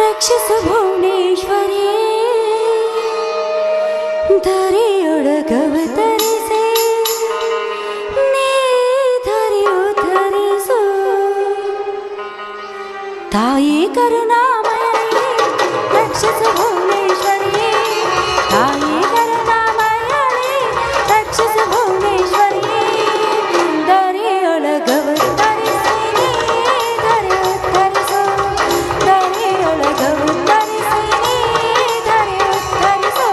ರಕ್ಷಿಸು ಭುವನೇಶ್ವರಿ ಧರೆಯೊಳಗವತರಿಸಿ ನೀ ಧರೆಯುತ್ತರಿಸು ತಾಯಿ ಕರುಣಾಮಯಿ ರಕ್ಷಿಸು ಭುವನೇಶ್ವರಿ ತಾಯಿ ಕರುಣಾಮಯಿ ರಕ್ಷಿಸು ಭುವನೇಶ್ವರಿ ಧರೆಯೊಳಗವತರಿಸಿ ನೀ ಧರೆಯುತ್ತರಿಸು ಧರೆಯೊಳಗವತರಿಸಿ ನೀ ಧರೆಯುತ್ತರಿಸು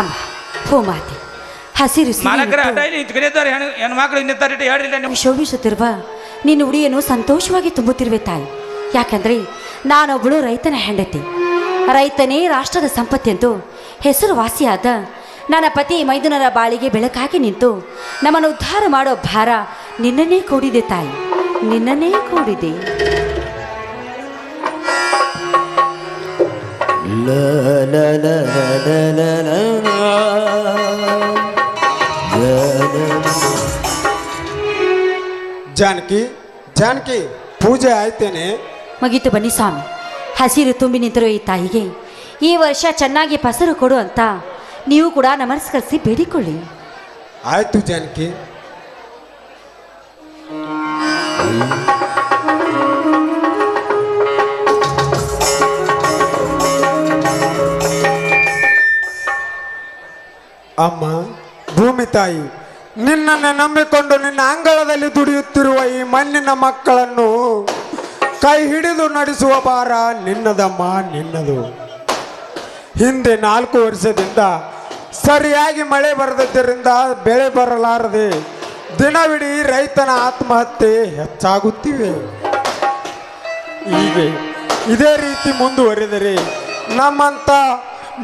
ಅಮ್ಮ ಭೂಮಾತೆ ಹಸಿರು ಶೋಭಿಸುತ್ತಿರುವ ನಿನ್ನ ಉಡಿಯನ್ನು ಸಂತೋಷವಾಗಿ ತುಂಬುತ್ತಿರುವೆ ತಾಯಿ. ಯಾಕಂದ್ರೆ ನಾನೊಬ್ಬಳು ರೈತನ ಹೆಂಡತಿ. ರೈತನೇ ರಾಷ್ಟ್ರದ ಸಂಪತ್ತೆಂದು ಹೆಸರುವಾಸಿಯಾದ ನನ್ನ ಪತಿ ಮೈದುನರ ಬಾಳಿಗೆ ಬೆಳಕಾಗಿ ನಿಂತು ನಮ್ಮನ್ನು ಉದ್ಧಾರ ಮಾಡೋ ಭಾರ ನಿನ್ನನ್ನೇ ಕೂಡಿದೆ ತಾಯಿ, ನಿನ್ನನ್ನೇ ಕೂಡಿದೆ. ಜಾನಕಿ ಜಾನಕಿ ಪೂಜೆ ಆಯ್ತೇನೆ? ಮುಗೀತು ಬನ್ನಿ ಸ್ವಾಮಿ. ಹಸಿರು ತುಂಬಿ ನಿಂತಿರೋ ಈ ತಾಯಿಗೆ ಈ ವರ್ಷ ಚೆನ್ನಾಗಿ ಫಸಲು ಕೊಡು ಅಂತ ನೀವು ಕೂಡ ನಮಸ್ಕರಿಸಿ ಬೇಡಿಕೊಳ್ಳಿ. ಆಯ್ತು ಜಾನಕಿ. ಅಮ್ಮ ಭೂಮಿ ತಾಯಿ, ನಿನ್ನನ್ನು ನಂಬಿಕೊಂಡು ನಿನ್ನ ಅಂಗಳದಲ್ಲಿ ದುಡಿಯುತ್ತಿರುವ ಈ ಮಣ್ಣಿನ ಮಕ್ಕಳನ್ನು ಕೈ ಹಿಡಿದು ನಡೆಸುವ ಭಾರ ನಿನ್ನದಮ್ಮ, ನಿನ್ನದು. ಹಿಂದೆ 4 ವರ್ಷದಿಂದ ಸರಿಯಾಗಿ ಮಳೆ ಬರದಿದ್ದರಿಂದ ಬೆಳೆ ಬರಲಾರದೆ ದಿನವಿಡೀ ರೈತನ ಆತ್ಮಹತ್ಯೆ ಹೆಚ್ಚಾಗುತ್ತಿವೆ. ಹೀಗೆ ಇದೇ ರೀತಿ ಮುಂದುವರಿದರೆ ನಮ್ಮಂಥ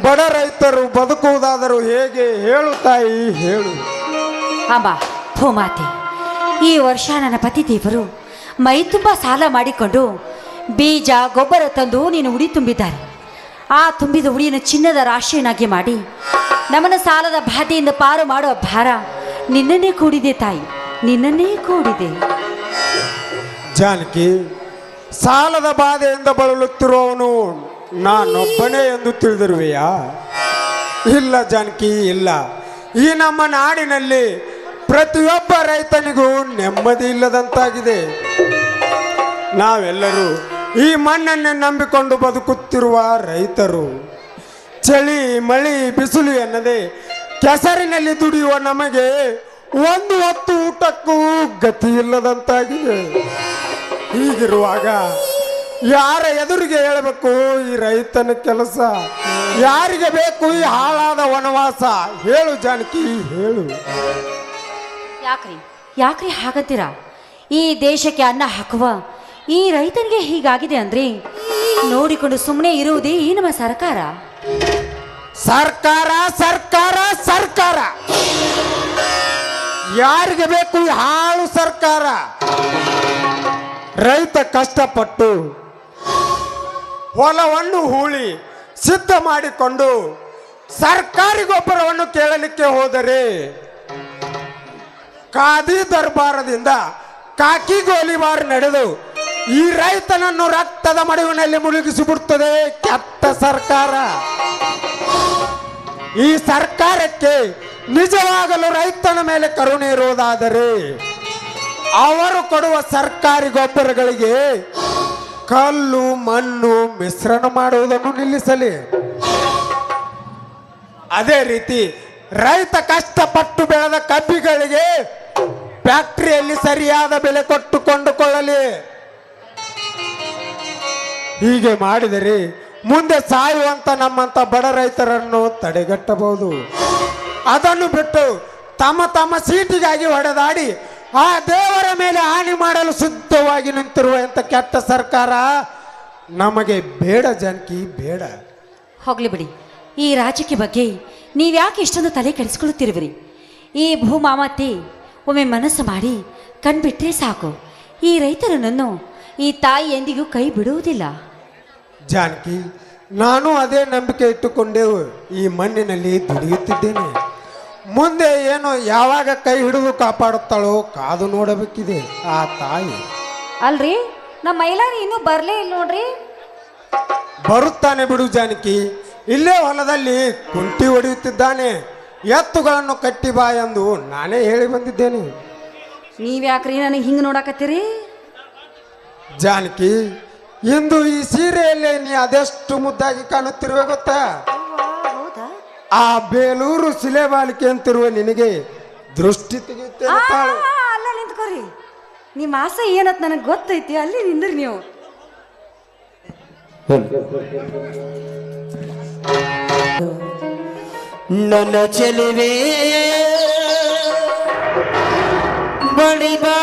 ಬಡ ರೈತರು ಬದುಕುವುದಾದರೂ ಹೇಗೆ? ಹೇಳು ತಾಯಿ, ಹೇಳು. ಅಮ್ಮ ಭೂಮಾತೆ, ಈ ವರ್ಷ ನನ್ನ ಪತಿದೇವರು ಮೈ ತುಂಬ ಸಾಲ ಮಾಡಿಕೊಂಡು ಬೀಜ ಗೊಬ್ಬರ ತಂದು ನೀನು ಉಡಿ ತುಂಬಿದ್ದಾರೆ. ಆ ತುಂಬಿದ ಉಡಿಯನ್ನು ಚಿನ್ನದ ರಾಶಿಯನ್ನಾಗಿ ಮಾಡಿ ನಮ್ಮನ್ನು ಸಾಲದ ಬಾಧೆಯಿಂದ ಪಾರು ಮಾಡುವ ಭಾರ ನಿನ್ನನ್ನೇ ಕೂಡಿದೆ ತಾಯಿ, ನಿನ್ನನ್ನೇ ಕೂಡಿದೆ. ಜಾನಕಿ, ಸಾಲದ ಬಾಧೆಯಿಂದ ಬಳಲುತ್ತಿರುವವನು ನಾನೊಬ್ಬನೇ ಎಂದು ತಿಳಿದಿರುವೆಯಾ? ಇಲ್ಲ ಜಾನಕಿ, ಇಲ್ಲ. ಈ ನಮ್ಮ ನಾಡಿನಲ್ಲಿ ಪ್ರತಿಯೊಬ್ಬ ರೈತನಿಗೂ ನೆಮ್ಮದಿ ಇಲ್ಲದಂತಾಗಿದೆ. ನಾವೆಲ್ಲರೂ ಈ ಮಣ್ಣನ್ನೇ ನಂಬಿಕೊಂಡು ಬದುಕುತ್ತಿರುವ ರೈತರು. ಚಳಿ ಮಳಿ ಬಿಸಿಲು ಎನ್ನದೆ ಕೆಸರಿನಲ್ಲಿ ದುಡಿಯುವ ನಮಗೆ ಒಂದು ಹೊತ್ತು ಊಟಕ್ಕೂ ಗತಿ ಇಲ್ಲದಂತಾಗಿದೆ. ಹೀಗಿರುವಾಗ ಯಾರ ಎದುರಿಗೆ ಹೇಳಬೇಕು ಈ ರೈತನ ಕೆಲಸ? ಯಾರಿಗೆ ಬೇಕು ಈ ಹಾಳಾದ ವನವಾಸ? ಹೇಳು ಜಾನಕಿ, ಹೇಳು. ಯಾಕ್ರಿ ಹಾಗಂತೀರಾ? ಈ ದೇಶಕ್ಕೆ ಅನ್ನ ಹಾಕುವ ಈ ರೈತನಿಗೆ ಹೀಗಾಗಿದೆ ಅಂದ್ರೆ ನೋಡಿಕೊಂಡು ಸುಮ್ಮನೆ ಇರುವುದೇ ಈ ನಮ್ಮ ಸರ್ಕಾರ. ಸರ್ಕಾರ ಸರ್ಕಾರ ಸರ್ಕಾರ ಯಾರಿಗೆ ಬೇಕು ಈ ಹಾಳು ಸರ್ಕಾರ? ರೈತ ಕಷ್ಟಪಟ್ಟು ಹೊಲವನ್ನು ಹೂಳಿ ಸಿದ್ಧ ಮಾಡಿಕೊಂಡು ಸರ್ಕಾರಿ ಗೊಬ್ಬರವನ್ನು ಕೇಳಲಿಕ್ಕೆ ಹೋದರೆ ಖಾದಿ ದರ್ಬಾರದಿಂದ ಕಾಕಿ ಗೋಲಿಬಾರ್ ನಡೆದು ಈ ರೈತನನ್ನು ರಕ್ತದ ಮಡುವಿನಲ್ಲಿ ಮುಳುಗಿಸಿಬಿಡುತ್ತದೆ ಕೆಟ್ಟ ಸರ್ಕಾರ. ಈ ಸರ್ಕಾರಕ್ಕೆ ನಿಜವಾಗಲು ರೈತನ ಮೇಲೆ ಕರುಣೆ ಇರುವುದಾದರೆ ಅವರು ಕೊಡುವ ಸರ್ಕಾರಿ ಗೊಬ್ಬರಗಳಿಗೆ ಕಲ್ಲು ಮಣ್ಣು ಮಿಶ್ರಣ ಮಾಡುವುದನ್ನು ನಿಲ್ಲಿಸಲಿ. ಅದೇ ರೀತಿ ರೈತ ಕಷ್ಟಪಟ್ಟು ಬೆಳೆದ ಕಬ್ಬಿಗಳಿಗೆ ಫ್ಯಾಕ್ಟರಿಯಲ್ಲಿ ಸರಿಯಾದ ಬೆಲೆ ಕೊಟ್ಟು ಕೊಂಡುಕೊಳ್ಳಲಿ. ಹೀಗೆ ಮಾಡಿದರೆ ಮುಂದೆ ಸಾಯುವಂತ ನಮ್ಮಂತ ಬಡ ರೈತರನ್ನು ತಡೆಗಟ್ಟಬಹುದು. ಅದನ್ನು ಬಿಟ್ಟು ತಮ್ಮ ತಮ್ಮ ಸೀಟಿಗಾಗಿ ಹೊಡೆದಾಡಿ ಆ ದೇವರ ಮೇಲೆ ಹಾನಿ ಮಾಡಲು ಸಿದ್ಧವಾಗಿ ನಿಂತಿರುವ ಇಂಥ ಕೆಟ್ಟ ಸರ್ಕಾರ ನಮಗೆ ಬೇಡ ಜಾನಕಿ, ಬೇಡ. ಹೋಗ್ಲಿ ಬಿಡಿ, ಈ ರಾಜಕೀಯ ಬಗ್ಗೆ ನೀವ್ಯಾಕೆ ಇಷ್ಟೊಂದು ತಲೆ ಕೆಡಿಸ್ಕೊಳ್ಳುತ್ತಿರುವಿರಿ? ಈ ಭೂಮಾಮತ್ತೆ ಒಮ್ಮೆ ಮನಸ್ಸು ಮಾಡಿ ಕಣ್ಬಿಟ್ರೆ ಸಾಕು, ಈ ರೈತರನ್ನು ಈ ತಾಯಿ ಎಂದಿಗೂ ಕೈ ಬಿಡುವುದಿಲ್ಲ. ಜಾನಕಿ, ನಾನು ಅದೇ ನಂಬಿಕೆ ಇಟ್ಟುಕೊಂಡೆವು ಈ ಮಣ್ಣಿನಲ್ಲಿ ದುಡಿಯುತ್ತಿದ್ದೇನೆ. ಮುಂದೆ ಏನೋ ಯಾವಾಗ ಕೈ ಹಿಡಿದು ಕಾಪಾಡುತ್ತಾಳೋ ಕಾದು ನೋಡಬೇಕಿದೆ ಆ ತಾಯಿ. ಅಲ್ರಿ, ನಮ್ಮ ಮೈಲಾರಿ ಇನ್ನೂ ಬರಲೇ ಇಲ್ಲ ನೋಡ್ರಿ. ಬರುತ್ತಾನೆ ಬಿಡು ಜಾನಕಿ, ಇಲ್ಲೇ ಹೊಲದಲ್ಲಿ ಕುಂಟಿ ಹೊಡೆಯುತ್ತಿದ್ದಾನೆ. ಎತ್ತುಗಳನ್ನು ಕಟ್ಟಿ ಬಾ ಎಂದು ನಾನೇ ಹೇಳಿ ಬಂದಿದ್ದೇನೆ. ನೀವ್ಯಾಕ್ರಿ ನನಗೆ ಹಿಂಗೆ ನೋಡಕತ್ತೀರಿ? ಜಾನಕಿ, ಇಂದು ಈ ಸೀರೆಯಲ್ಲೇ ನೀ ಅದೆಷ್ಟು ಮುದ್ದಾಗಿ ಕಾಣುತ್ತಿರುವೆ ಗೊತ್ತಾ? ಆ ಬೇಲೂರು ಶಿಲೆ ಬಾಲಿಕೆ ಅಂತಿರುವ ನಿನಗೆ ದೃಷ್ಟಿ ತೆಗೆಯುತ್ತೇನೆ. ಅಲ್ಲ ನಿಂತ್ಕೋರಿ, ನಿಮ್ಮ ಆಸೆ ಏನತ್ ನನಗೆ ಗೊತ್ತೈತಿ, ಅಲ್ಲಿ ನಿಂದ್ರಿ ನೀವು. ನನ್ನ ಚೆಲುವೆ ಬಡಿ ಬಾ,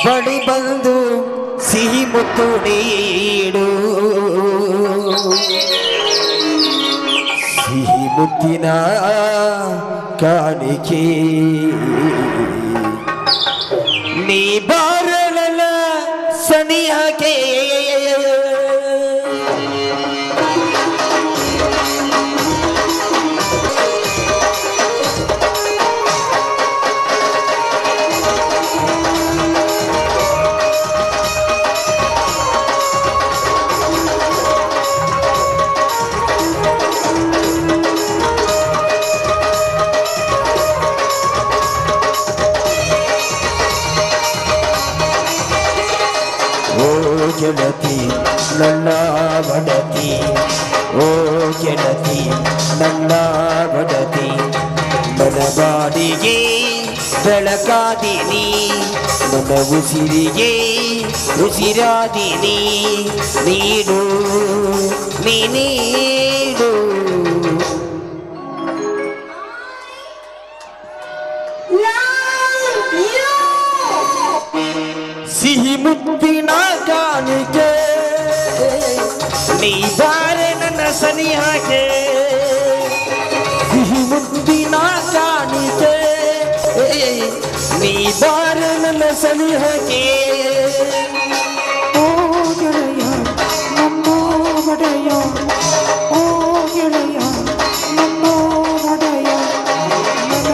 ಬಡಿ ಬಂದು ಸಿಹಿ ಮುತ್ತು ನೀಡು, ಸಿಹಿ ಮುತ್ತಿನ ಕಾಣಿಕೆ ನೀ ಬಾರಲ ಸನಿಯಾಕೆ. ಗೆಳತಿ ನನ್ನ ಬಡತಿ, ಓ ಗೆಳತಿ ನನ್ನ ಬಡತಿ, ನನ್ನ ಬಾಡಿಗೆ ಬೆಳಕಾದಿನಿ, ನನ್ನ ಉಸಿರಿಗೆ ಉಸಿರಾದಿನಿ, ನೀಡು ನೀಡು. ಸಿಹಿ ಮುತ್ತಿನ ಕಾಣಿಕೆ ನೀ ಬಾರೆ ನನ್ನ ಸನಿಹಾಗೆ, ಸಿಹಿ ಮುತ್ತಿನ ಕಾಣಿಕೆ ನೀ ಬಾರೆ ನನ್ನ ಸನಿಹಾಗೆ. ಓ ಗೆಳೆಯ ನಮ್ಮ ಒಡೆಯ, ಓ ಗೆಳೆಯ ನಮ್ಮ ಒಡೆಯ, ನನ್ನ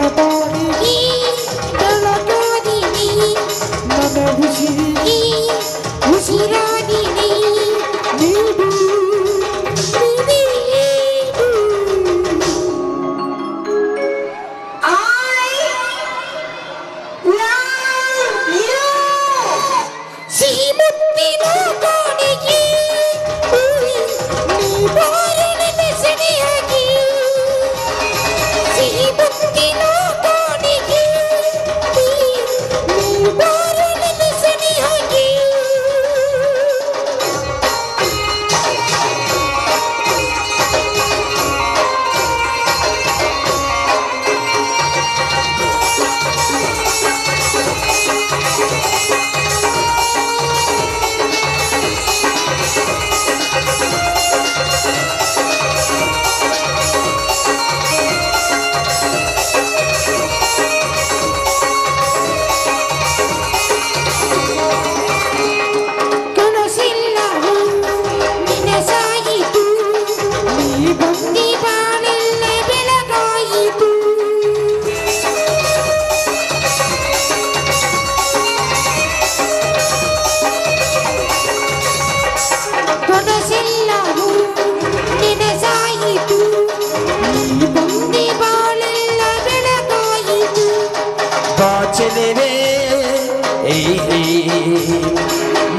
ಚೆಲುವೆ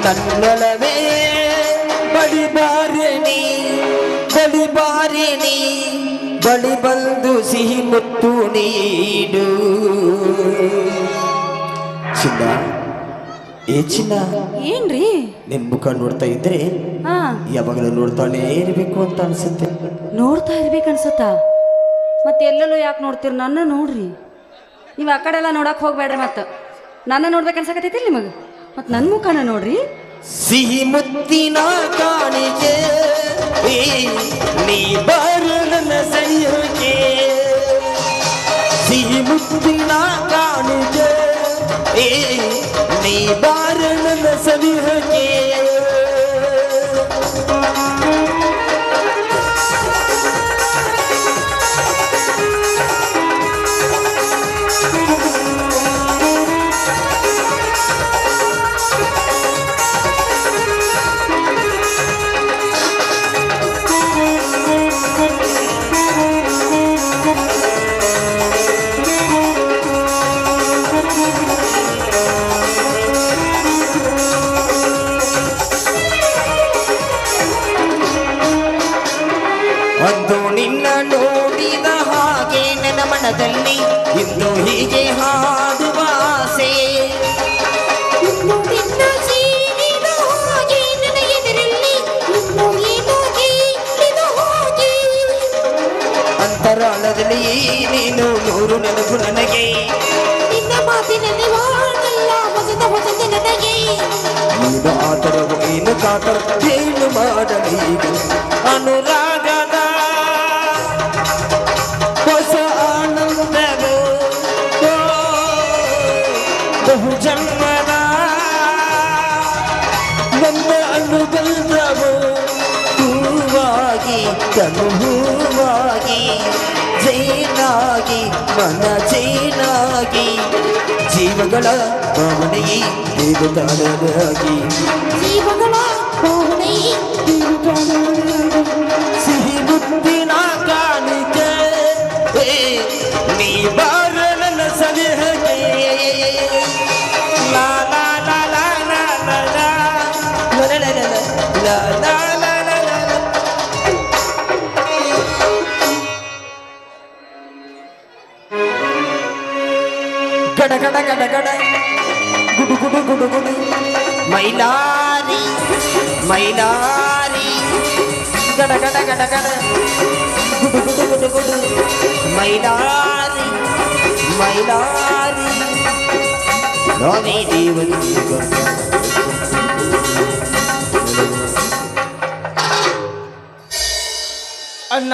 ನನ್ನೊಲವೇ ಬಳಿಬಾರಣಿ ಬಳಿಬಾರಣಿ ಬಳಿ ಬಂದು ಸಿಹಿ ಮುತ್ತು ನೀಡು ಚಿನ್ನ ಏ ಚಿನ್ನ ಏನ್ರಿ ನಿನ್ ಮುಖ ನೋಡ್ತಾ ಇದ್ರೆ ಹಾ ಯಾವಾಗಲೂ ನೋಡ್ತಾನೆ ಇರಬೇಕು ಅಂತ ಅನ್ಸುತ್ತೆ. ನೋಡ್ತಾ ಇರ್ಬೇಕನ್ಸುತ್ತಾ? ಮತ್ತೆ ಎಲ್ಲೆಲ್ಲೋ ಯಾಕೆ ನೋಡ್ತೀರಿ? ನನ್ನ ನೋಡ್ರಿ. ನೀವು ಆ ಕಡೆ ಎಲ್ಲ ನೋಡಕ್ ಹೋಗ್ಬೇಡ್ರಿ. ಮತ್ತೆ ನನ್ನ ನೋಡ್ಬೇಕನ್ಸಕತ್ತೈತಿ ನಿಮಗೆ. ಮತ್ತೆ ನನ್ನ ಮುಖನ ನೋಡ್ರಿ. ಸಿಹಿ ಮುತ್ತಿನ ಕಾಣಿಕೆ ನೀ ಬಾರು ನನ್ನ ಸನಿಹಕ್ಕೆ ಸಿಹಿ ಮುತ್ತಿನ ಕಾಣಿಕೆ ನೀ ಬಾರು ನನ್ನ ಸನಿಹಕ್ಕೆ ಅಂದು ನಿನ್ನ ನೋಡಿದ ಹಾಗೆ ನನ್ನ ಮನದಲ್ಲಿ ಇಂದು ಹೀಗೆ ಹಾಡುವ ಆಸೆ ಅಂತರಾಳದಲ್ಲಿ ನೀನು ನೂರು ನೆನಪು ನನಗೆ ನಿನ್ನ ಮಾತಿನಲ್ಲಿ ನೀನು ಆತರವು ಏನು ಕಾತರ ಏನು ಮಾಡಲಿ ಅನುರಾಗದ ಹೊಸ ಆನಂದವು ಬಹು ಜನ್ಮದ ನನ್ನ ಅನುಬಂಧವು ಹೂವಾಗಿ ಕನು ಹೂವಾಗಿ ಜೇನಾಗಿ ಮನ ಜೇನಾಗಿ ಜೀವಗಳ ಭಾವನೆಯೇ ದೇವತಾಗಿ ಜೀವಗಳ ಭಾವನೆಯೇ ಸಿಹಿ ಮುತ್ತಿನ ಕಾಣಿಕೆ ನೀ ಬಾರ ನನ್ನ ಸನಿಹಕ್ಕೆ ಲಾ ಲಾ ಲಾ ಲಾ ಲಾ ಲಾ ಲಾ ಲಾ ಲಾ ಲಾ ಲಾ ಲಾ ಲಾ ಲಾ. ಗಡ ಗಡ ಗಡ ಗಡ ಗುಡು ಗುಡು ಗುಡು ಗುಡು ಮೈಲಾರಿ ಮೈಲಾರಿ ಗಡ ಗಡ ಗಡ ಗಡ ಗುಡು ಗುಡು ಗುಡು ಗುಡು ಮೈಲಾರಿ ಮೈಲಾರಿ ನೋನಿ ದೇವನಿ ಅಣ್ಣ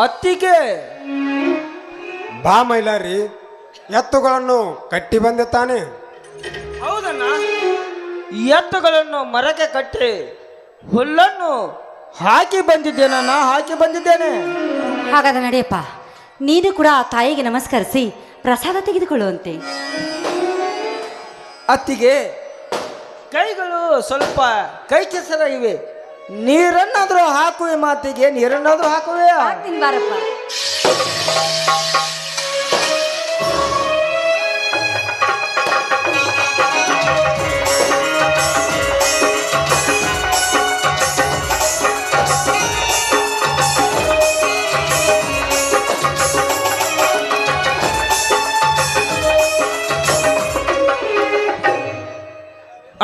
ಅತ್ತಿಗೆ ಬಾ ಮೈಲಾರಿ, ಎತ್ತುಗಳನ್ನು ಕಟ್ಟಿ ಬಂದೆ ತಾನೆ? ಹೌದಣ್ಣ, ಎತ್ತುಗಳನ್ನು ಮರಕ್ಕೆ ಕಟ್ಟಿ ಹುಲ್ಲನ್ನು ಹಾಕಿ ಬಂದಿದ್ದೇನಣ್ಣ, ಹಾಕಿ ಬಂದಿದ್ದೇನೆ. ಹಾಗಾದ್ರೆ ನಡೆಯಪ್ಪ, ನೀನು ಕೂಡ ಆ ತಾಯಿಗೆ ನಮಸ್ಕರಿಸಿ ಪ್ರಸಾದ ತೆಗೆದುಕೊಳ್ಳುವಂತೆ. ಅತ್ತಿಗೆ ಕೈಗಳು ಸ್ವಲ್ಪ ಕೈ ಕೆಸರಾಗಿವೆ, ನೀರನ್ನಾದ್ರೂ ಹಾಕುವೆ. ಮಾತಿಗೆ ನೀರನ್ನಾದ್ರೂ ಹಾಕುವೆ. ಹಾಕ್ತೀನಿ ಬಾರಪ್ಪ.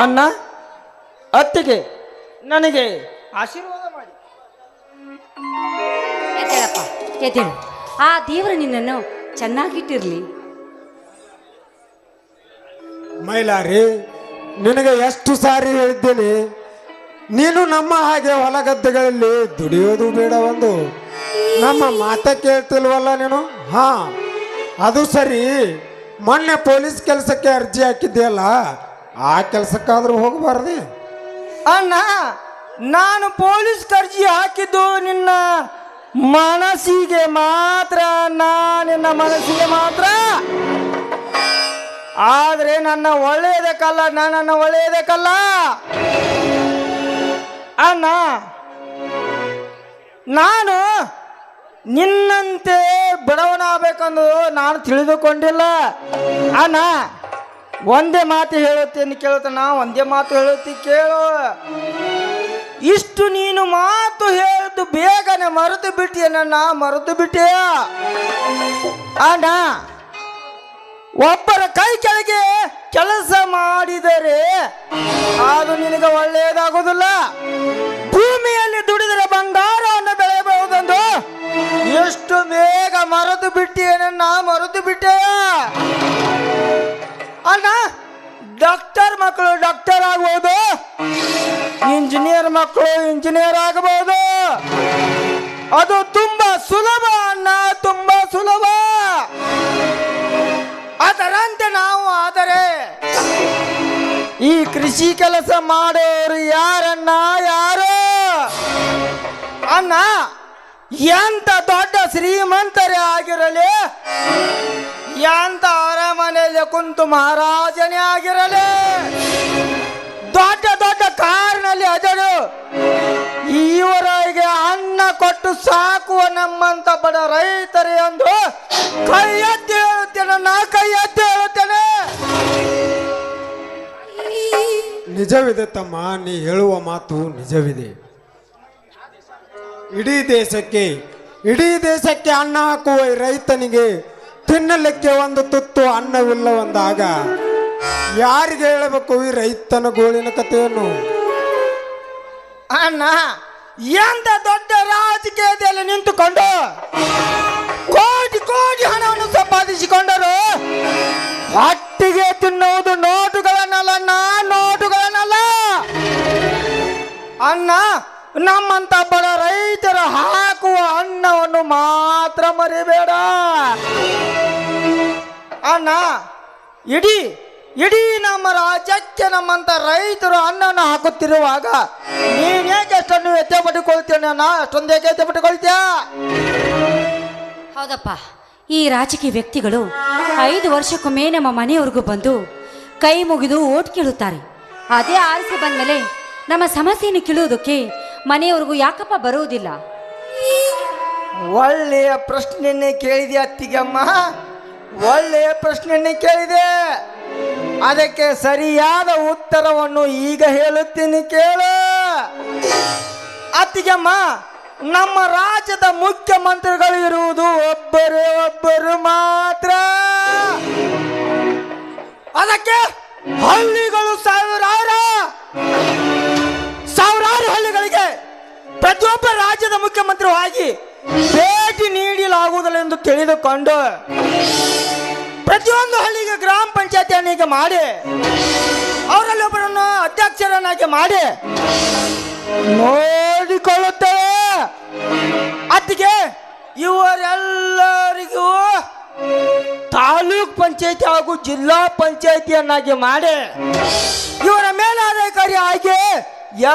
ಅಣ್ಣ ಅತ್ತಿಗೆ ನನಗೆ ಆಶೀರ್ವಾದ ಮಾಡಿ. ಎದ್ದೇಳಪ್ಪ, ಎದ್ದೇಳು. ಆ ದೇವರು ನಿನ್ನನ್ನು ಚೆನ್ನಾಗಿಟ್ಟಿರ್ಲಿ. ಮೈಲಾರಿ, ನಿನಗೆ ಎಷ್ಟು ಸಾರಿ ಹೇಳಿದ್ದೇನೆ, ನೀನು ನಮ್ಮ ಹಾಗೆ ಹೊಲಗದ್ದೆಗಳಲ್ಲಿ ದುಡಿಯೋದು ಬೇಡ. ಒಂದು ನಮ್ಮ ಮಾತ ಕೇಳ್ತಿಲ್ವಲ್ಲ ನೀನು? ಹಾ, ಅದು ಸರಿ. ಮೊನ್ನೆ ಪೊಲೀಸ್ ಕೆಲಸಕ್ಕೆ ಅರ್ಜಿ ಹಾಕಿದ್ದೆಯಲ್ಲ, ಆ ಕೆಲಸಕ್ಕಾದ್ರೂ ಹೋಗಬಾರ್ದೆ? ಅಣ್ಣ, ನಾನು ಪೊಲೀಸ್ ಅರ್ಜಿ ಹಾಕಿದ್ದು ನಿನ್ನ ಮನಸ್ಸಿಗೆ ಮಾತ್ರ, ನಿನ್ನ ಮನಸ್ಸಿಗೆ ಮಾತ್ರ. ಆದ್ರೆ ನನ್ನ ಒಳ್ಳೆಯದಕ್ಕಲ್ಲ, ನನ್ನ ಒಳ್ಳೆಯದಕ್ಕಲ್ಲ ಅಣ್ಣ. ನಾನು ನಿನ್ನಂತೆ ಬಡವನ ಆಗ್ಬೇಕಂದು ನಾನು ತಿಳಿದುಕೊಂಡಿಲ್ಲ. ಅಣ್ಣ ಒಂದೇ ಮಾತು ಹೇಳುತ್ತೇನೆ ಕೇಳುತ್ತಾನ, ಒಂದೇ ಮಾತು ಹೇಳುತ್ತೀನಿ ಕೇಳು. ಇಷ್ಟು ನೀನು ಮಾತು ಹೇಳಿದ್ದು ಬೇಗನೆ ಮರೆತು ಬಿಟ್ಟಿಯನ್ನ, ಮರೆತು ಬಿಟ್ಟೆಯ ಅಣ್ಣ. ಒಬ್ಬರ ಕೈ ಕೆಳಗೆ ಕೆಲಸ ಮಾಡಿದರೆ ಅದು ನಿನಗೆ ಒಳ್ಳೆಯದಾಗುವುದಿಲ್ಲ. ಭೂಮಿಯಲ್ಲಿ ದುಡಿದರೆ ಬಂಗಾರವನ್ನು ಬೆಳೆಯಬಹುದೆಂದು ಎಷ್ಟು ಬೇಗ ಮರೆತು ಬಿಟ್ಟಿಯನ್ನ, ಮರೆತು ಬಿಟ್ಟೆಯ ಅಣ್ಣ. ಡಾಕ್ಟರ್ ಮಕ್ಕಳು ಡಾಕ್ಟರ್ ಆಗಬಹುದು, ಇಂಜಿನಿಯರ್ ಮಕ್ಕಳು ಇಂಜಿನಿಯರ್ ಆಗಬಹುದು. ಅದು ತುಂಬಾ ಸುಲಭ ಅಣ್ಣ, ತುಂಬಾ ಸುಲಭ. ಅದರಂತೆ ನಾವು ಆದರೆ ಈ ಕೃಷಿ ಕೆಲಸ ಮಾಡೋರು ಯಾರನ್ನ, ಯಾರು ಅಣ್ಣ? ಎಂತ ದೊಡ್ಡ ಶ್ರೀಮಂತರೇ ಆಗಿರಲಿ, ಎಂತ ಅರಮನೆಯಲ್ಲಿ ಕುಂತು ಮಹಾರಾಜನೇ ಆಗಿರಲಿ, ದೊಡ್ಡ ದೊಡ್ಡ ಕಾರ್ನಲ್ಲಿ ಅದರು ಇವರಿಗೆ ಅನ್ನ ಕೊಟ್ಟು ಸಾಕುವ ನಮ್ಮಂತ ಬಡ ರೈತರೇ ಎಂದು ಕೈ ಎತ್ತಿ ಹೇಳುತ್ತೇನೆ, ನಾ ಕೈ ಎತ್ತಿ ಹೇಳುತ್ತೇನೆ. ನಿಜವಿದೆ ತಮ್ಮ, ನೀ ಹೇಳುವ ಮಾತು ನಿಜವಿದೆ. ಇಡೀ ದೇಶಕ್ಕೆ ಅನ್ನ ಹಾಕುವ ಈ ರೈತನಿಗೆ ತಿನ್ನಲಿಕ್ಕೆ ಒಂದು ತುತ್ತು ಅನ್ನವಿಲ್ಲವೆಂದಾಗ ಯಾರಿಗೆ ಹೇಳಬೇಕು ಈ ರೈತನ ಗೋಳಿನ ಕಥೆಯನ್ನು? ಅಣ್ಣ ಎಂತ ದೊಡ್ಡ ರಾಜಕೀಯದಲ್ಲಿ ನಿಂತುಕೊಂಡು ಕೋಟಿ ಕೋಟಿ ಹಣವನ್ನು ಸಂಪಾದಿಸಿಕೊಂಡರು. ಹೊಟ್ಟಿಗೆ ತಿನ್ನುವುದು ನೋಟುಗಳನ್ನಲ್ಲ, ನೋಟುಗಳನ್ನಲ್ಲ ಅಣ್ಣ. ನಮ್ಮಂತ ಬಡ ರೈತರ ಹಾಕುವ ಅನ್ನವನ್ನು ಮಾತ್ರ ಮರಿಬೇಡ ಅಣ್ಣ. ಇಡೀ ನಮ್ಮ ರಾಜ್ಯಕ್ಕೆ ನಮ್ಮಂತ ರೈತರು ಅನ್ನವನ್ನು ಹಾಕುತ್ತಿರುವಾಗ ನೀನೇಕೆ ಅಷ್ಟನ್ನು ವ್ಯತ್ಯ ಪಟ್ಟುಕೊಳ್ತೇನೆ? ನಾ ಅಷ್ಟೊಂದು ಏಕೆ ವ್ಯತ್ಯ ಪಟ್ಟುಕೊಳ್ತೀಯ? ಹೌದಪ್ಪ, ಈ ರಾಜಕೀಯ ವ್ಯಕ್ತಿಗಳು 5 ವರ್ಷಕ್ಕೊಮ್ಮೆ ನಮ್ಮ ಮನೆಯವರೆಗೂ ಬಂದು ಕೈ ಮುಗಿದು ಓಟ್ ಕೇಳುತ್ತಾರೆ. ಅದೇ ಆರಿಸಿ ಬಂದಮೇಲೆ ನಮ್ಮ ಸಮಸ್ಯೆಯನ್ನು ಕೇಳುವುದಕ್ಕೆ ಮನೆಯವರೆಗೂ ಯಾಕಪ್ಪ ಬರುವುದಿಲ್ಲ? ಒಳ್ಳೆಯ ಪ್ರಶ್ನೆಯನ್ನೇ ಕೇಳಿದೆ ಅತ್ತಿಗೆಮ್ಮ, ಒಳ್ಳೆಯ ಪ್ರಶ್ನೆಯನ್ನೇ ಕೇಳಿದೆ. ಅದಕ್ಕೆ ಸರಿಯಾದ ಉತ್ತರವನ್ನು ಈಗ ಹೇಳುತ್ತೀನಿ ಕೇಳು ಅತ್ತಿಗೆಮ್ಮ. ನಮ್ಮ ರಾಜ್ಯದ ಮುಖ್ಯಮಂತ್ರಿಗಳು ಇರುವುದು ಒಬ್ಬರು ಮಾತ್ರ. ಅದಕ್ಕೆ ಹಳ್ಳಿಗಳು ಸಾವಿರಾರು ಹಳ್ಳಿಗಳಿಗೆ ಪ್ರತಿಯೊಬ್ಬ ರಾಜ್ಯದ ಮುಖ್ಯಮಂತ್ರಿ ಆಗಿ ಭೇಟಿ ನೀಡಲಾಗುವುದಿಲ್ಲ ಎಂದು ತಿಳಿದುಕೊಂಡು ಪ್ರತಿಯೊಂದು ಹಳ್ಳಿಗೆ ಗ್ರಾಮ ಪಂಚಾಯತಿಯನ್ನಾಗಿ ಮಾಡಿ ಅವರಲ್ಲಿ ಒಬ್ಬರನ್ನು ಅಧ್ಯಕ್ಷರನ್ನಾಗಿ ಮಾಡಿ ನೋಡಿಕೊಳ್ಳುತ್ತೇವೆ. ಅದಕ್ಕೆ ಇವರೆಲ್ಲರಿಗೂ ತಾಲೂಕ್ ಪಂಚಾಯತಿ ಹಾಗೂ ಜಿಲ್ಲಾ ಪಂಚಾಯತಿಯನ್ನಾಗಿ ಮಾಡಿ ಇವರ ಮೇಲಾಧಿಕಾರಿ ಆಗಿ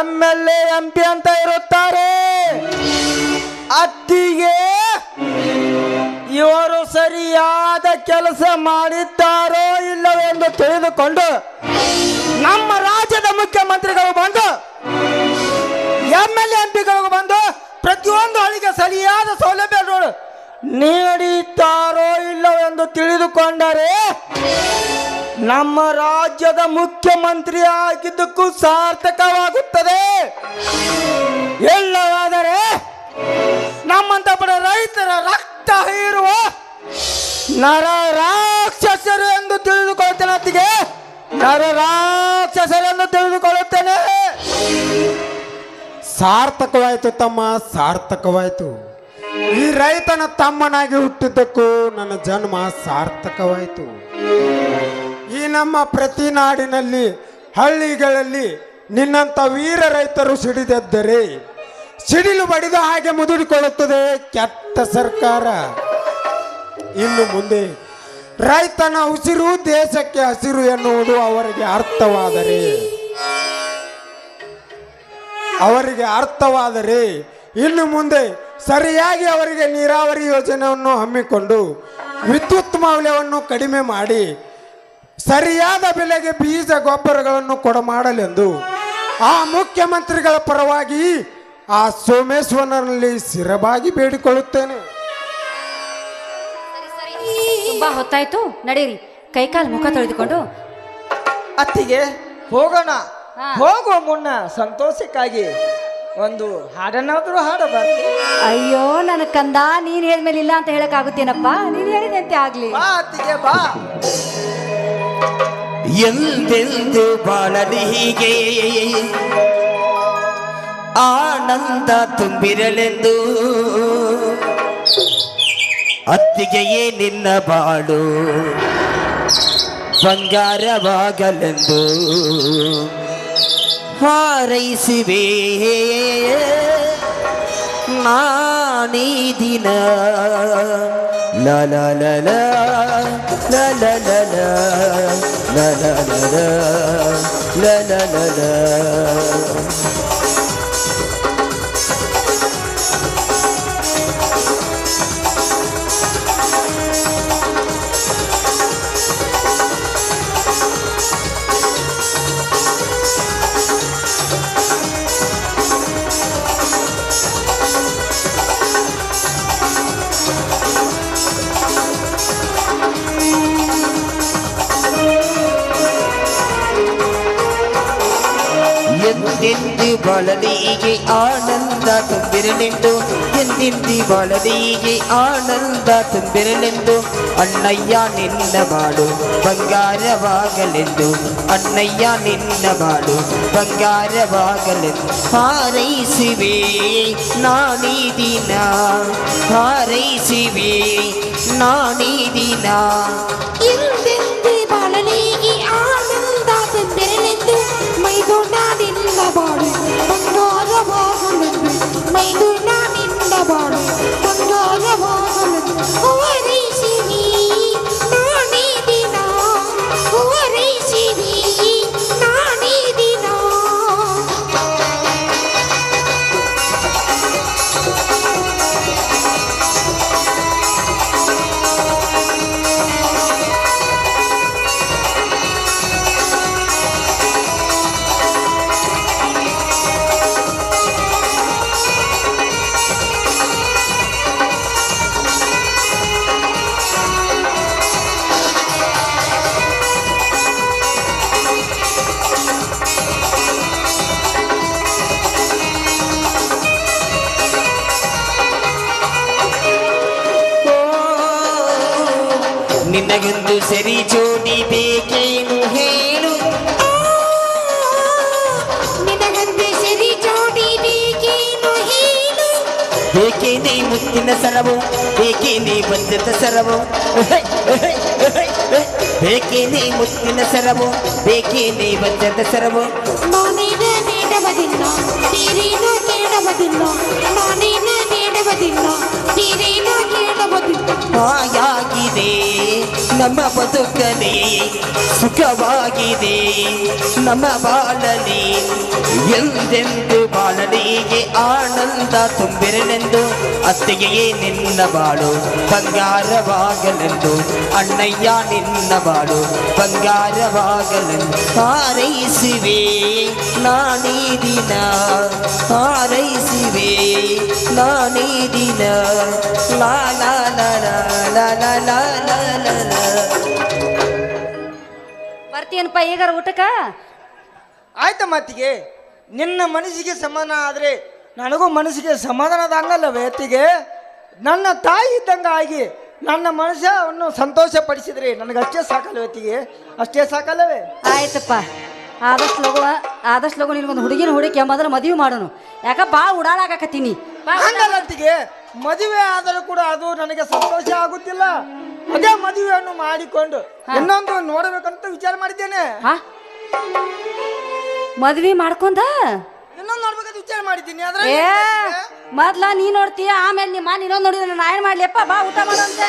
MLA MP ಅಂತ ಇರುತ್ತಾರೆ. ಅತ್ತಿಗೆ ಇವರು ಸರಿಯಾದ ಕೆಲಸ ಮಾಡಿದ್ದಾರೋ ಇಲ್ಲವೆಂದು ತಿಳಿದುಕೊಂಡು ನಮ್ಮ ರಾಜ್ಯದ ಮುಖ್ಯಮಂತ್ರಿಗಳು ಬಂದು MLA MPಗಳು ಬಂದು ಪ್ರತಿಯೊಂದು ಹಳ್ಳಿಗೆ ಸರಿಯಾದ ಸೌಲಭ್ಯ ನೀಡಿದ್ದಾರೋ ಇಲ್ಲವೆಂದು ತಿಳಿದುಕೊಂಡರೆ ನಮ್ಮ ರಾಜ್ಯದ ಮುಖ್ಯಮಂತ್ರಿ ಆಗಿದ್ದಕ್ಕೂ ಸಾರ್ಥಕವಾಗುತ್ತದೆ. ಇಲ್ಲವಾದರೆ ನಮ್ಮಂತ ಬಡ ರೈತರ ರಕ್ತ ಹೀರುವ ನರ ರಾಕ್ಷಸರು ಎಂದು ತಿಳಿದುಕೊಳ್ಳುತ್ತೇನೆ ಅತ್ತಿಗೆ, ನರ ರಾಕ್ಷಸರು ಎಂದು ತಿಳಿದುಕೊಳ್ಳುತ್ತೇನೆ. ಸಾರ್ಥಕವಾಯಿತು ತಮ್ಮ, ಸಾರ್ಥಕವಾಯಿತು. ಈ ರೈತನ ತಮ್ಮನಾಗಿ ಹುಟ್ಟಿದ್ದಕ್ಕೂ ನನ್ನ ಜನ್ಮ ಸಾರ್ಥಕವಾಯಿತು. ಈ ನಮ್ಮ ಪ್ರತಿ ನಾಡಿನಲ್ಲಿ ಹಳ್ಳಿಗಳಲ್ಲಿ ನಿನ್ನಂಥ ವೀರ ರೈತರು ಸಿಡಿದೆದ್ದರೆ ಸಿಡಿಲು ಬಡಿದ ಹಾಗೆ ಮುದುಡಿಕೊಳ್ಳುತ್ತದೆ ಕೆಟ್ಟ ಸರ್ಕಾರ. ಇನ್ನು ಮುಂದೆ ರೈತನ ಉಸಿರು ದೇಶಕ್ಕೆ ಹಸಿರು ಎನ್ನುವುದು ಅವರಿಗೆ ಅರ್ಥವಾದರೆ ಇನ್ನು ಮುಂದೆ ಸರಿಯಾಗಿ ಅವರಿಗೆ ನೀರಾವರಿ ಯೋಜನೆಯನ್ನು ಹಮ್ಮಿಕೊಂಡು ವಿದ್ಯುತ್ ಮೌಲ್ಯವನ್ನು ಕಡಿಮೆ ಮಾಡಿ ಸರಿಯಾದ ಬೆಲೆಗೆ ಬೀಜ ಗೊಬ್ಬರಗಳನ್ನು ಕೊಡಮಾಡಲೆಂದು ಆ ಮುಖ್ಯಮಂತ್ರಿಗಳ ಪರವಾಗಿ ಆ ಸೋಮೇಶ್ವರನಲ್ಲಿ ಶಿರಬಾಗಿ ಬೇಡಿಕೊಳ್ಳುತ್ತೇನೆ. ತುಂಬಾ ಹೊತ್ತಾಯ್ತು, ನಡೀರಿ ಕೈಕಾಲು ಮುಖ ತೊಳೆದುಕೊಂಡು. ಅತ್ತಿಗೆ ಹೋಗೋಣ. ಹಾ. ಹೋಗುವ ಮುನ್ನ ಸಂತೋಷಕ್ಕಾಗಿ ಒಂದು ಹಾಡನ್ನಾದ್ರೂ ಹಾಡಬಾರ್ದು. ಅಯ್ಯೋ ನನ್ನ ಕಂದ, ನೀನ್ ಹೇಳಿದ್ಮೇಲೆ ಇಲ್ಲ ಅಂತ ಹೇಳಕ್ ಆಗುತ್ತೇನಪ್ಪ? ನೀನ್ ಹೇಳಿದಂತೆ ಆಗ್ಲಿ. ಬಾ ಅತ್ತಿಗೆ ಬಾ. ಎಂದೆಂದು ಬಾಳಲಿ ಹೀಗೆ ಆನಂದ ತುಂಬಿರಲೆಂದು ಅತ್ತಿಗೆಯೇ ನಿನ್ನ ಬಾಳು ಬಂಗಾರವಾಗಲೆಂದು ಹಾರೈಸಿವೆ ನಾನೀ ದಿನ. ಲ ಲ ಲ ಲ ಲ ಲ ಲ ಲ ಲ ಲ ಲ ಲ ಲ ಲ ಲ. ಎಂದೆಂದು ಬಾಳಲಿಗೆ ಆನಂದ ತುಂಬಿರಲೆಂದು ಎಂದೆಂದು ಬಾಳಲಿಗೆ ಆನಂದ ತುಂಬಿರಲೆಂದು ಅಣ್ಣಯ್ಯ ನಿನ್ನ ಬಾಳು ಬಂಗಾರವಾಗಲೆಂದು ಅಣ್ಣಯ್ಯ ನಿನ್ನ ಬಾಳು ಬಂಗಾರವಾಗಲೆಂದು ಹಾರೈಸಿವೆ ನಾನೀ ದಿನ ಹಾರೈಸಿವೆ ನಾನೀ ದಿನ. ಎಂದೆಂದು ಬಾಳಲಿಗೆ ಆನಂದ ತುಂಬಿರಲೆಂದು ಮೈದುನ ನಿನ್ನ ಬಾಳು ಬಂಗಾರವಾಗಲೆಂದು ಮೈದುನ ನಿನ್ನ ಬಾಳು ಬಂಗಾರವಾಗಲೆಂದು ಹೂವರೈಸಿರಿ ನಾನೇ ದಿನ ಹೂವರೈಸಿರಿ ನಾನೇ ದಿನ. ನಿನಗೊಂದು ಸರಿ ಜೋಡಿ ಬೇಕೇನು ಹೇಳು ನಿನಗಂತೆ ಸರಿ ಜೋಡಿ ಬೇಕೇನು ಹೇಳು ಬೇಕೇನೆ ಮುತ್ತಿನ ಸರವು ಬೇಕೇನೆ ಬಂದದ ಸರವು ಬೇಕೇನೆ ಮುತ್ತಿನ ಸರವು ಬೇಕೇನೆ ಬಂದದ ಸರವು ನಾನೇನ ನೀಡುವುದಿಲ್ಲ ನೀರೇನ ಕೇಳುವುದಿಲ್ಲ ನಾನೇನ ನೀಡುವುದಿಲ್ಲ ನೀರೇನ ಕೇಳುವುದಿಲ್ಲ. ಹಾಯಾಗಿದೆ ನಮ್ಮ ಬದುಕಲಿ ಸುಖವಾಗಿದೆ ನಮ್ಮ ಬಾಳಲಿ ಎಂದೆಂದು ಬಾಳಲಿಗೆ ಆನಂದ ತುಂಬಿರಲೆಂದು ಅತ್ತಿಗೆಯೇ ನಿನ್ನ ಬಾಳು ಬಂಗಾರವಾಗಲೆಂದು ಅಣ್ಣಯ್ಯ ನಿನ್ನ ಬಾಳು ಬಂಗಾರವಾಗಲೆಂದು ಹಾರೈಸಿವೆ ನಾನೀ ದಿನ ಹಾರೈಸಿವೆ ನಾನೀ ದಿನ. ಲಾ ಲಾ ಲಾ ಲಾ ಲಾ ಲಾ ಲಾ ಲಾ ಲಾ. ಬರ್ತೀಯನಪ್ಪ ಈಗಾರ ಊಟಕ್ಕ? ಆಯ್ತ ಮಾತಿಗೆ ನಿನ್ನ ಮನಸ್ಸಿಗೆ ಸಮಾನ ಆದರೆ ನನಗೂ ಮನಸ್ಸಿಗೆ ಸಮಾಧಾನದಂಗಲ್ಲವೇ ಅತ್ತಿಗೆ? ನನ್ನ ತಾಯಿ ಇದ್ದಂಗ ಆಗಿ ನನ್ನ ಮನಸ್ಸನ್ನು ಸಂತೋಷ ಪಡಿಸಿದ್ರೆ ನನಗಷ್ಟೇ ಸಾಕಲ್ಲವೇ ಅತ್ತಿಗೆ? ಅಷ್ಟೇ ಸಾಕಲ್ಲವೇ? ಆಯ್ತಪ್ಪ, ಆದಷ್ಟು ಲಗು ನಿನಗೊಂದು ಹುಡುಗಿನ ಹುಡುಕಿ ಮೊದಲು ಮದುವೆ ಮಾಡೋನು. ಯಾಕ ಭಾಳ ಉಡಾಳಾಗಕತ್ತೀನಿ. ಹಂಗಲ್ಲ ಅತ್ತಿಗೆ, ಮದುವೆ ಆದರೂ ಕೂಡ ಅದು ನನಗೆ ಸಂತೋಷ ಆಗುತ್ತಿಲ್ಲ. ಅದೇ ಮದುವೆಯನ್ನು ಮಾಡಿಕೊಂಡು ಇನ್ನೊಂದು ನೋಡಬೇಕಂತ ವಿಚಾರ ಮಾಡಿದ್ದೇನೆ. ಮದ್ವಿ ಮಾಡ್ಕೊಂಡ ಇನ್ನೊಂದು ನೋಡ್ಬೇಕಂತ ವಿಚಾರ ಮಾಡಿದ್ದೀನಿ. ಏ ಮೊದ್ಲ ನೀ ನೋಡ್ತೀಯ, ಆಮೇಲೆ ನಿಮ್ಮ ಇನ್ನೊಂದು ನೋಡಿದ್ರೆ ನಾ ಏನ್ ಮಾಡ್ಲಿಯಪ್ಪ? ಬಾ ಊಟ ಮಾಡೋಂತೆ.